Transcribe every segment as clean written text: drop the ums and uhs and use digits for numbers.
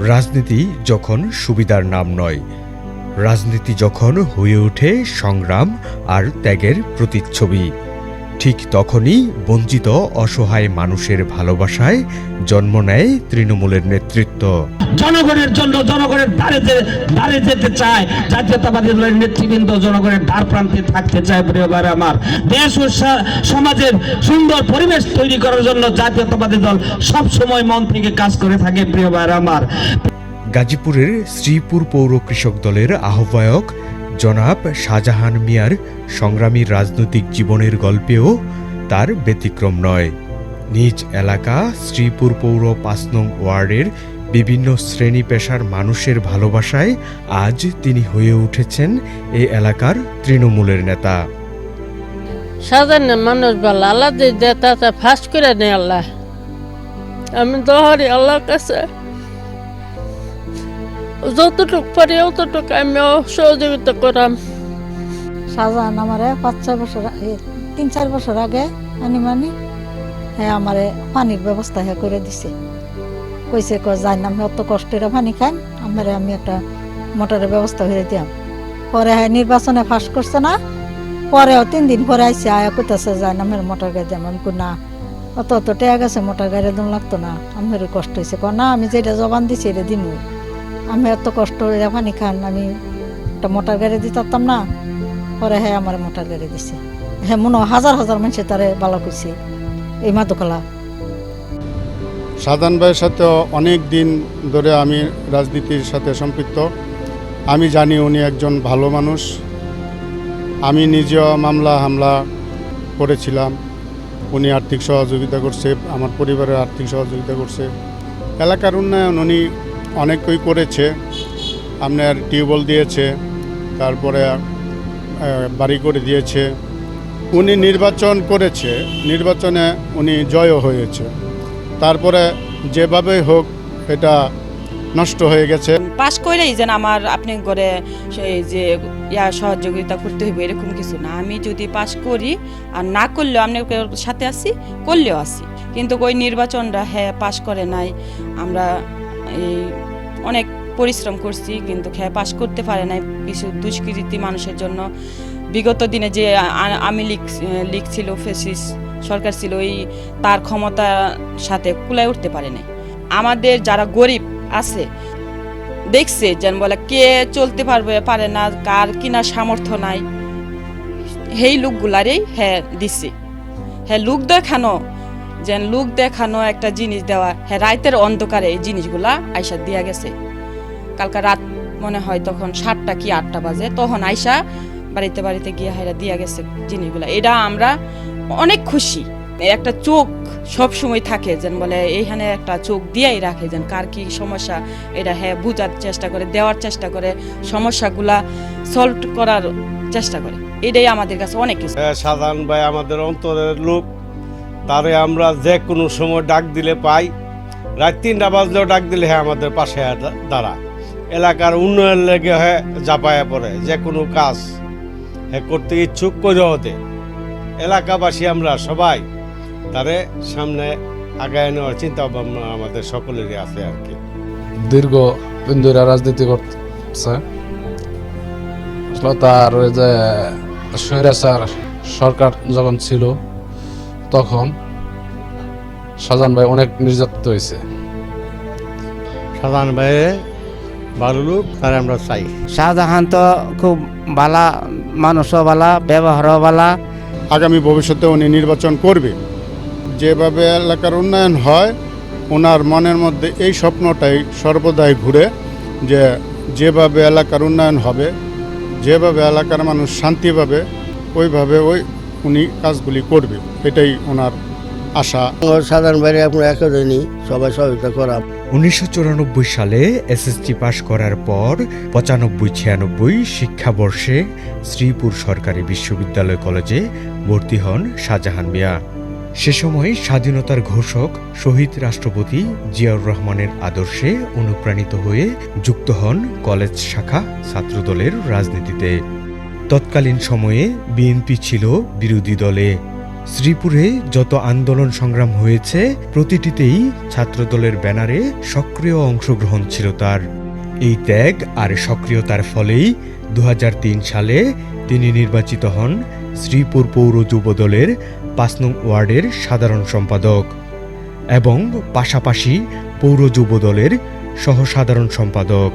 রাজনীতি যখন সুবিধার নাম নয়, রাজনীতি যখন হয়ে ওঠে সংগ্রাম আর ত্যাগের প্রতিচ্ছবি, ঠিক তখনই বঞ্চিত অসহায় মানুষের ভালোবাসায় জন্ম নেয় তৃণমূলের নেতৃত্ব। জনগণের জন্য জনগণের দ্বারে যেতে চায়, জাতীয়তাবাদী দলের নেতৃবৃন্দ জনগণের দ্বার প্রান্তে থাকতে চায়। প্রিয় ভাই আমার, দেশ ও সমাজের সুন্দর পরিবেশ তৈরি করার জন্য জাতীয়তাবাদী দল সব সময় মন থেকে কাজ করে থাকে। প্রিয় ভাই আমার, গাজীপুরের শ্রীপুর পৌর কৃষক দলের আহ্বায়ক জনাব শাহজাহান মিয়ার সংগ্রামী রাজনৈতিক জীবনের গল্পেও তার ব্যতিক্রম নয়। নিজ এলাকা শ্রীপুর পৌর ৫ নং ওয়ার্ডের বিভিন্ন শ্রেণী পেশার মানুষের ভালোবাসায় আজ তিনি হয়ে উঠেছেন এই এলাকার তৃণমূলের নেতা। সাধারণ মানুষ বলে আল্লাহ যে ফাঁস করে নেই আল্লাহ। আমি দোহারি আল্লাহর কাছে যতটুকু পারি অতটুকু আমিও সহযোগিতা করাম। শাহজাহান আমারে ৩-৪ বছর আগে হ্যাঁ আমারে পানির ব্যবস্থা করে দিছে। কইছে যাই না আমি অত কষ্টের পানি খাই, আমি একটা মোটরের ব্যবস্থা করে দিলাম। পরে হ্যাঁ নির্বাচনে ফাঁস করছে না, পরেও 3 দিন পরে আইসে আয়া কইতেছে যাই না মোটর গাড়ি দিলাম। আমি না অত টেয়া গেছে, মোটর গাড়ি দম লাগতো না, আমার কষ্ট হয়েছে। না আমি যেটা জবান দিছি এটা দিন, আমি এত কষ্ট পানি খান, আমি একটা মোটর গাড়ি দিতাম না। পরে হ্যাঁ আমার মোটর গাড়ি দিছে। হ্যাঁ মনে হাজার হাজার মানুষের তারে বালা করছে এই মাদকলা। শাহজাহান ভাইয়ের সাথে অনেক দিন ধরে আমি রাজনীতির সাথে সম্পৃক্ত। আমি জানি উনি একজন ভালো মানুষ। আমি নিজেও হামলা করেছিলাম। উনি আর্থিক সহযোগিতা করছে, আমার পরিবারের আর্থিক সহযোগিতা করছে। এলাকার উন্নয়ন উনি অনেকই করেছে। আপনার টিউবওয়েল দিয়েছে, তারপরে বাড়ি করে দিয়েছে। উনি নির্বাচন করেছে, নির্বাচনে উনি জয়ও হয়েছে। তারপরে যেভাবে হোক এটা নষ্ট হয়ে গেছে। পাশ করেই যেন আমার আপনি করে সেই যে সহযোগিতা করতে হইবে এরকম কিছু না। আমি যদি পাশ করি আর না করলেও আপনার সাথে আসি, করলেও আসি। কিন্তু ওই নির্বাচনটা হ্যাঁ পাশ করে নাই। আমরা এই অনেক পরিশ্রম করছি, কিন্তু হ্যাঁ পাশ করতে পারে নাই কিছু দুষ্কৃতী মানুষের জন্য। বিগত দিনে যে আমি লীগ ছিল, ফ্যাসিস্ট সরকার ছিল, ওই তার ক্ষমতার সাথে কুলায় উঠতে পারে নাই। আমাদের যারা গরিব আছে দেখছে যেন বলে কে চলতে পারে না, কার কিনা সামর্থ্য নাই, সেই লোকগুলারই হ্যাঁ দিচ্ছে। হ্যাঁ লোক দেখানো একটা জিনিস দেওয়া, হ্যাঁ রাতের অন্ধকারে এই জিনিসগুলা আইসা দিয়া গেছে। কালকা রাত মনে হয় তখন 7টা কি 8টা বাজে, তখন আইসা বাড়িতে গিয়ে হাইরা দিয়া গেছে জিনিসগুলা। এটা আমরা অনেক খুশি। একটা চোখ সব সময় থাকে যেন বলে এইখানে একটা চোখ দিয়েই রাখে যেন কার কি সমস্যা এটা হ্যাঁ বুঝার চেষ্টা করে, দেওয়ার চেষ্টা করে, সমস্যাগুলা সলভ করার চেষ্টা করে। এটাই আমাদের কাছে অনেক কিছু। শাহজাহান ভাই আমাদের অন্তরের লোক। তারে আমরা যে কোনো সময় ডাক দিলে পাই। রাত 3টা বাজলেও ডাক দিলে হ্যাঁ আমাদের পাশে দাঁড়া। এলাকার উন্নয়ন লেগে হ্যাঁ ঝাঁপায়া পড়ে, যে কোনো কাজ হ্যাঁ করতে ইচ্ছুক করে হতে। এলাকাবাসী আমরা সবাই তারে সামনে আগায় নেওয়ার চিন্তা ভাবনা আমাদের সকলেরই আছে আর কি। দীর্ঘ দিন ধরে রাজনীতি করছে। তার যে স্বৈরাচার সরকার যখন ছিল তখন শাহজাহান ভাই অনেক নির্যাতিত হয়েছে। শাহজাহান ভাই ভালো লোক, তারা আমরা চাই। শাহজাহান তো খুব ভালো মানুষও ভালো, ব্যবহারও ভালো। আগামী ভবিষ্যতে উনি নির্বাচন করবে। যেভাবে এলাকার উন্নয়ন হয়, ওনার মনের মধ্যে এই স্বপ্নটাই সর্বদাই ঘুরে যে যেভাবে এলাকার উন্নয়ন হবে, যেভাবে এলাকার মানুষ শান্তি পাবে, ওইভাবে উনি কাজগুলি করবে। এটাই ওনার আশা। সাধারণ বাইরে আপনার একজনই সবাই সহযোগিতা করা। 1994 সালে এসএসসি পাশ করার পর 95-96 শিক্ষাবর্ষে শ্রীপুর সরকারি বিশ্ববিদ্যালয় কলেজে ভর্তি হন শাহজাহান মিয়া। সে সময় স্বাধীনতার ঘোষক শহীদ রাষ্ট্রপতি জিয়াউর রহমানের আদর্শে অনুপ্রাণিত হয়ে যুক্ত হন কলেজ শাখা ছাত্রদলের রাজনীতিতে। তৎকালীন সময়ে বিএনপি ছিল বিরোধী দলে। শ্রীপুরে যত আন্দোলন সংগ্রাম হয়েছে প্রতিটিতেই ছাত্রদলের ব্যানারে সক্রিয় অংশগ্রহণ ছিল তার। এই ত্যাগ আর সক্রিয়তার ফলেই 2003 সালে তিনি নির্বাচিত হন শ্রীপুর পৌর যুবদলের 5 নং ওয়ার্ডের সাধারণ সম্পাদক এবং পাশাপাশি পৌর যুবদলের সহসাধারণ সম্পাদক।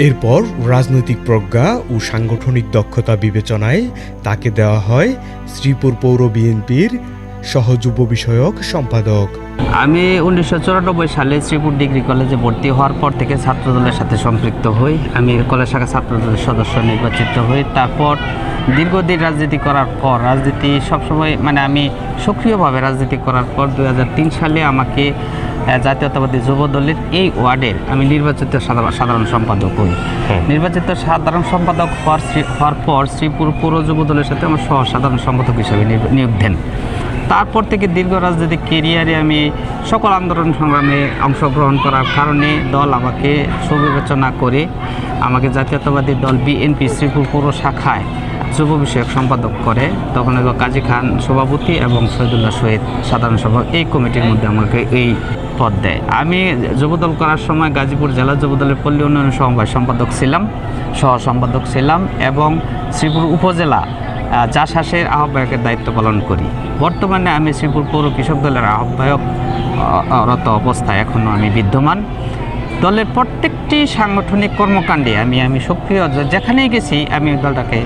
এরপর রাজনৈতিক প্রজ্ঞা ও সাংগঠনিক দক্ষতা বিবেচনায় তাকে দেওয়া হয় শ্রীপুর পৌর বিএনপির সহযুব বিষয়ক সম্পাদক। আমি 1994 সালে শ্রীপুর ডিগ্রি কলেজে ভর্তি হওয়ার পর থেকে ছাত্রদলের সাথে সম্পৃক্ত হই। আমি কলেজ শাখা ছাত্রদলের সদস্য নির্বাচিত হই। তারপর দীর্ঘদিন রাজনীতি করার পর, রাজনীতি সবসময় আমি সক্রিয়ভাবে রাজনীতি করার পর 2003 সালে আমাকে জাতীয়তাবাদী যুবদলের এই ওয়ার্ডের আমি নির্বাচিত সাধারণ সম্পাদক হই। নির্বাচিত সাধারণ সম্পাদক হওয়ার পর শ্রীপুর পৌর যুবদলের সাথে আমার সাধারণ সম্পাদক হিসেবে নিয়োগ দেন। তারপর থেকে দীর্ঘ রাজনৈতিক কেরিয়ারে আমি সকল আন্দোলন সংগ্রামে অংশগ্রহণ করার কারণে দল আমাকে সুবিবেচনা করে আমাকে জাতীয়তাবাদী দল বিএনপি শ্রীপুর পৌর শাখায় যুব বিষয়ক সম্পাদক করে। তখন কাজী খান সভাপতি এবং শহীদুল্লাহ শহীদ সাধারণ সম্পাদক এই কমিটির মধ্যে আমাকে এই পদ দেয়। আমি যুবদল করার সময় গাজীপুর জেলা যুবদলের পল্লী উন্নয়ন সমবায় সম্পাদক ছিলাম, সহ সম্পাদক ছিলাম এবং শ্রীপুর উপজেলা জাসাসের আহ্বায়কের দায়িত্ব পালন করি। বর্তমানে আমি শ্রীপুর পৌর কৃষক দলের আহ্বায়করত অবস্থায় এখনও আমি বিদ্যমান। দলের প্রত্যেকটি সাংগঠনিক কর্মকাণ্ডে আমি সক্রিয়, যেখানেই গেছি আমি দলটাকে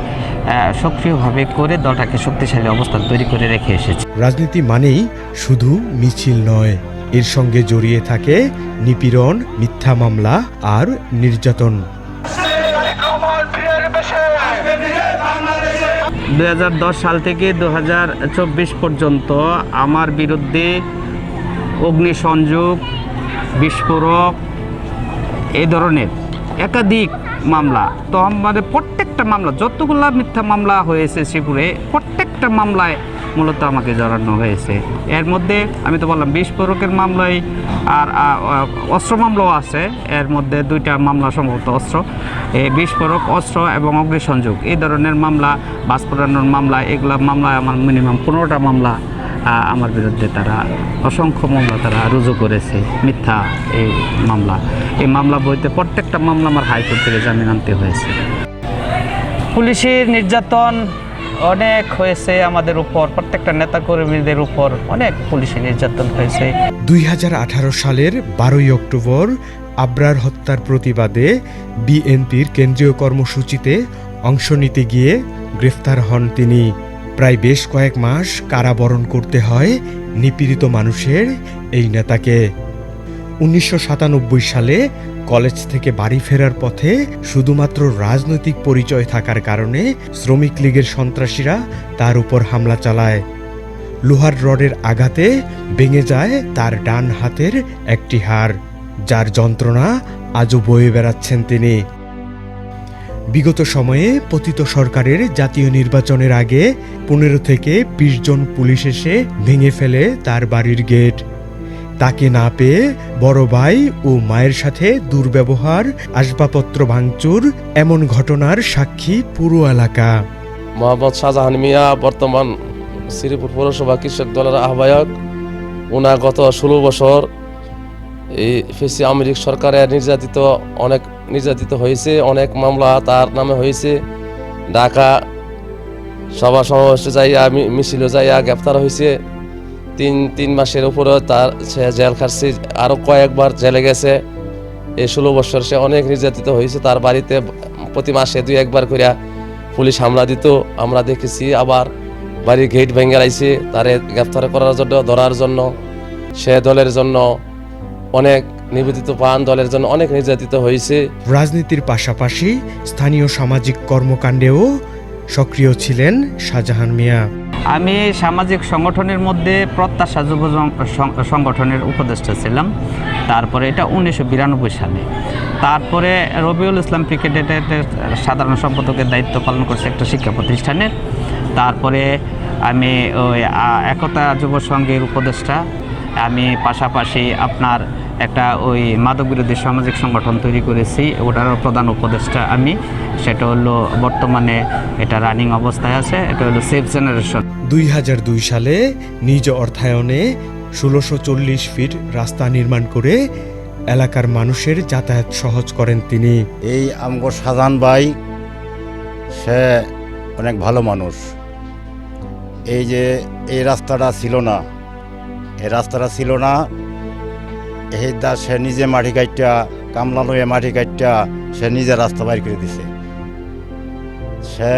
সক্রিয়ভাবে করে দলটাকে শক্তিশালী অবস্থান তৈরি করে রেখে এসেছি। রাজনীতি মানেই শুধু মিছিল নয়, এর সঙ্গে জড়িয়ে থাকে নিপীড়ন, মিথ্যা মামলা আর নির্যাতন। 2010 সাল থেকে 2024 পর্যন্ত আমার বিরুদ্ধে অগ্নিসংযোগ, বিস্ফোরক এই ধরনের একাধিক মামলা, তো আমাদের প্রত্যেকটা মামলা, যতগুলা মিথ্যা মামলা হয়েছে শ্রীপুরে, প্রত্যেকটা মামলায় মূলত আমাকে জড়ানো হয়েছে। এর মধ্যে আমি তো বললাম বিস্ফোরকের মামলায় আর অস্ত্র মামলাও আছে। এর মধ্যে 2টা মামলা সম্ভবত অস্ত্র, বিস্ফোরক, অস্ত্র এবং অগ্নিসংযোগ এই ধরনের মামলা, বাস পোড়ানোর মামলা, এগুলা মামলায় আমার মিনিমাম 15টা মামলা আমার বিরুদ্ধে তারা অসংখ্য মামলা তারা রুজু করেছে, মিথ্যা এই মামলা বইতে প্রত্যেকটা মামলা আমার হাইকোর্ট থেকে জামিন আনতে হয়েছে। পুলিশের নির্যাতন অনেক হয়েছে আমাদের উপর, প্রত্যেকটা নেতাকর্মীদের উপর অনেক পুলিশের নির্যাতন হয়েছে। 2018 সালের 12 অক্টোবর আবরার হত্যার প্রতিবাদে বিএনপির কেন্দ্রীয় কর্মসূচিতে অংশ নিতে গিয়ে গ্রেফতার হন তিনি। প্রায় বেশ কয়েক মাস কারাবরণ করতে হয় নিপীড়িত মানুষের এই নেতাকে। 1997 সালে কলেজ থেকে বাড়ি ফেরার পথে শুধুমাত্র রাজনৈতিক পরিচয় থাকার কারণে শ্রমিক লীগের সন্ত্রাসীরা তার উপর হামলা চালায়। লোহার রডের আঘাতে ভেঙে যায় তার ডান হাতের একটি হাড়, যার যন্ত্রণা আজও বয়ে বেড়াচ্ছেন তিনি। বিগত সময়ে পতিত সরকারের জাতীয় নির্বাচনের আগে 15 থেকে 20 জন পুলিশ এসে ভেঙে ফেলে তার বাড়ির গেট। তাকে না পেয়ে বড় ভাই ও মায়ের সাথে দুর্ব্যবহার, আসবাবপত্র ভাঙচুর, এমন ঘটনার সাক্ষী পুরো এলাকা। মোহাম্মদ শাহজাহান মিয়া বর্তমান শ্রীপুর পৌরসভা কৃষক দলের আহ্বায়ক। ওনার গত 16 বছর এই ফেসি আমেরিক সরকারের নির্যাতিত হয়েছে, অনেক মামলা তার নামে হয়েছে। ঢাকা সভা সমাবেশে যাইয়া, মিছিলে যাইয়া গ্রেফতার হয়েছে। 3 মাসের উপরে তার সে জেল খাটছে, আরও কয়েকবার জেলে গেছে। এই 16 বছর সে অনেক নির্যাতিত হয়েছে। তার বাড়িতে প্রতি মাসে 2-1 করে পুলিশ হামলা দিত, আমরা দেখেছি। আবার বাড়ির গেট ভেঙে আইছে তারে গ্রেফতার করার জন্য, ধরার জন্য। সে দলের জন্য অনেক নিবেদিত পান, দলের জন্য অনেক নির্যাতিত হয়েছে। রাজনীতির পাশাপাশি স্থানীয় সামাজিক কর্মকাণ্ডেও সক্রিয় ছিলেন শাহজাহান মিয়া। আমি সামাজিক সংগঠনের মধ্যে প্রত্যাশা যুব সংগঠনের উপদেষ্টা ছিলাম। তারপরে এটা 1992 সালে। তারপরে রবিউল ইসলাম ক্রিকেটের সাধারণ সম্পাদকের দায়িত্ব পালন করছে একটা শিক্ষা প্রতিষ্ঠানের। তারপরে আমি ওই একতা যুব সংঘের উপদেষ্টা। আমি পাশাপাশি আপনার একটা ওই মাদক বিরোধী সামাজিক সংগঠন তৈরি করেছি, ওটারও প্রধান উপদেষ্টা আমি। সেটা হলো বর্তমানে এটা রানিং অবস্থায় আছে, এটা হলো সেফ জেনারেশন। 2002 সালে নিজ অর্থায়নে 1640 ফিট রাস্তা নির্মাণ করে এলাকার মানুষের যাতায়াত সহজ করেন তিনি। এই আমগো শাহজাহান ভাই সে অনেক ভালো মানুষ। এই যে এই রাস্তাটা ছিল না, এই সে নিজে মাটি কাটটা, কামলা লয়ে মাটি কাটটা সে নিজে রাস্তা বাইর করে দিছে। সে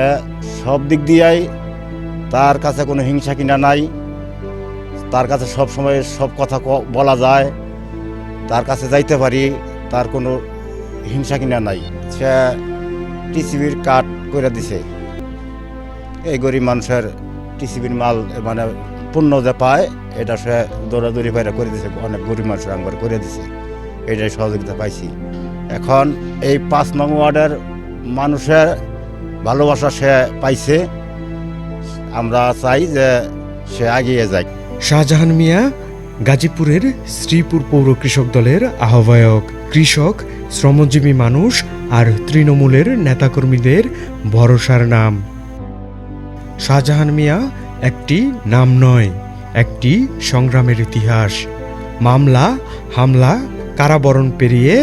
সব দিক দিয়াই তার কাছে কোনো হিংসা কিনা নাই, তার কাছে সব সময় সব কথা বলা যায়, তার কাছে যাইতে পারি, তার কোনো হিংসা কিনা নাই। সে টিসিবির কাট করে দিছে। এই গরিব মানুষের টিসিবির মাল মানে পণ্য যে পায় এটা সে দৌড়াদৌড়ি বাইরে করে দিছে, অনেক গরিব মানুষের আঙ্গার করে দিছে, এটাই সহযোগিতা পাইছি। এখন এই 5 নং ওয়ার্ডের মানুষের ভালোবাসা সে পাইছে, আমরা চাই যে সে এগিয়ে যায়। শাহজাহান মিয়া গাজীপুরের শ্রীপুর পৌর কৃষক দলের আহ্বায়ক। কৃষক, শ্রমজীবী মানুষ আর তৃণমূলের নেতাকর্মীদের ভরসার নাম। শাহজাহান মিয়া একটি নাম নয়, একটি সংগ্রামের ইতিহাস। মামলা, হামলা, কারাবরণ পেরিয়ে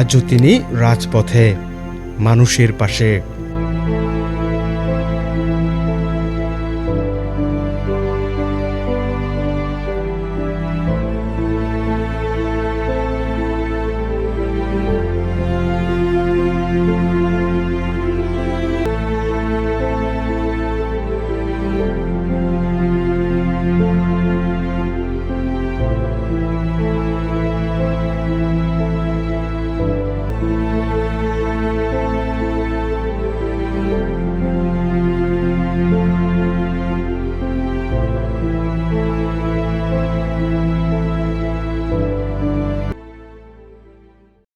আজও তিনি রাজপথে, মানুষের পাশে।